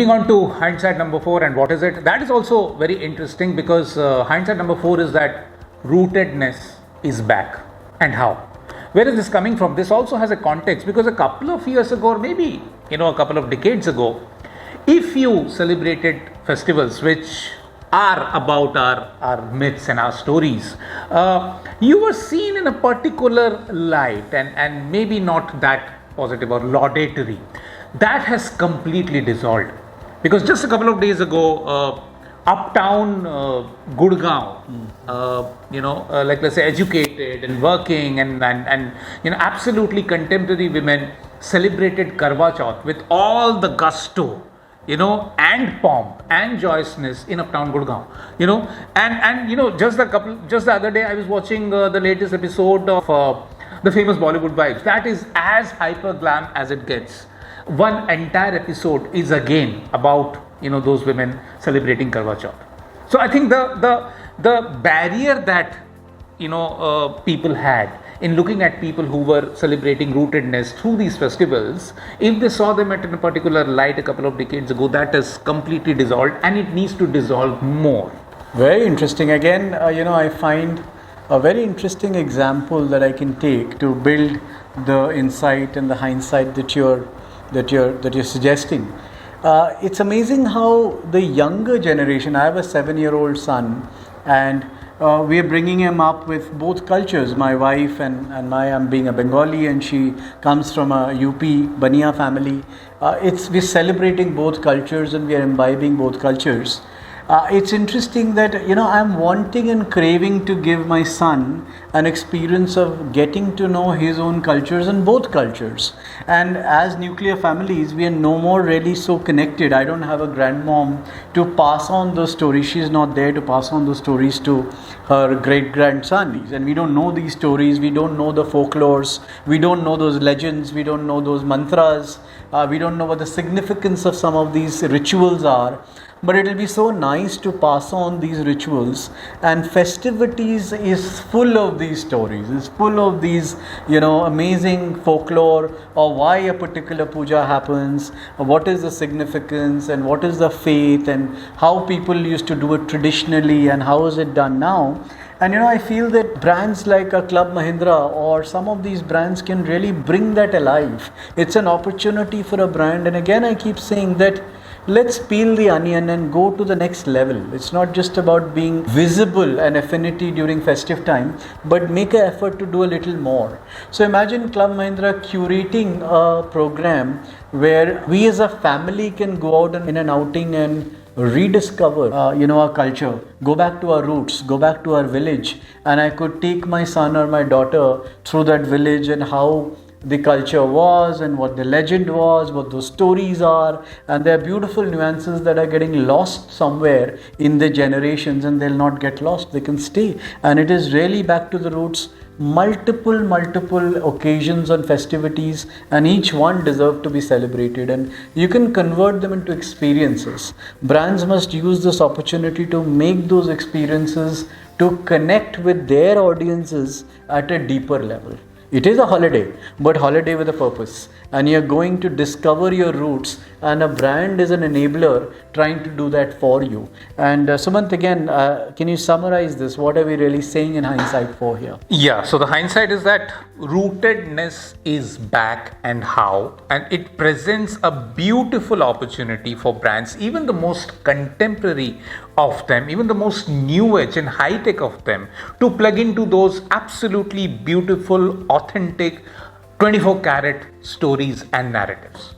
Moving on to hindsight number 4, and what is it? That is also very interesting because hindsight number 4 is that rootedness is back. And how? Where is this coming from? This also has a context because a couple of years ago, or maybe a couple of decades ago, if you celebrated festivals which are about our myths and our stories, you were seen in a particular light and maybe not that positive or laudatory. That has completely dissolved because just a couple of days ago, uptown Gurgaon, like let's say educated and working and absolutely contemporary women celebrated Karwa Chauth with all the gusto, and pomp and joyousness in uptown Gurgaon, just the other day I was watching the latest episode of the famous Bollywood Vibes. That is as hyper glam as it gets. One entire episode is again about those women celebrating Karwa Chauth. So I think the barrier that people had in looking at people who were celebrating rootedness through these festivals, if they saw them at a particular light a couple of decades ago, that has completely dissolved, and it needs to dissolve more. Very interesting. Again, I find a very interesting example that I can take to build the insight and the hindsight that you're suggesting. It's amazing how the younger generation, I have a 7-year-old son, and we are bringing him up with both cultures. My wife and I'm being a Bengali, and she comes from a UP Bania family. We're celebrating both cultures and we are imbibing both cultures. It's interesting that I'm wanting and craving to give my son an experience of getting to know his own cultures and both cultures. And as nuclear families, we are no more really so connected. I don't have a grandmom to pass on those stories. She's not there to pass on those stories to her great-grandson. And we don't know these stories. We don't know the folklores. We don't know those legends. We don't know those mantras. We don't know what the significance of some of these rituals are. But it will be so nice to pass on these rituals, and festivities is full of these stories. It's full of these, amazing folklore, or why a particular puja happens, what is the significance, and what is the faith, and how people used to do it traditionally, and how is it done now. And I feel that brands like a Club Mahindra or some of these brands can really bring that alive. It's an opportunity for a brand, and again I keep saying that let's peel the onion and go to the next level. It's not just about being visible and affinity during festive time, but make an effort to do a little more. So imagine Club Mahindra curating a program where we as a family can go out in an outing and rediscover our culture, go back to our roots, go back to our village, and I could take my son or my daughter through that village and how the culture was and what the legend was, what those stories are, and there are beautiful nuances that are getting lost somewhere in the generations, and they'll not get lost, they can stay. And it is really back to the roots. Multiple occasions on festivities, and each one deserve to be celebrated, and you can convert them into experiences. Brands must use this opportunity to make those experiences to connect with their audiences at a deeper level. It is a holiday, but holiday with a purpose. And you're going to discover your roots, and a brand is an enabler trying to do that for you. And Sumant, again, can you summarize this? What are we really saying in hindsight for here? Yeah, so the hindsight is that rootedness is back, and how, and it presents a beautiful opportunity for brands, even the most contemporary of them, even the most new age and high tech of them, to plug into those absolutely beautiful, authentic 24 karat stories and narratives.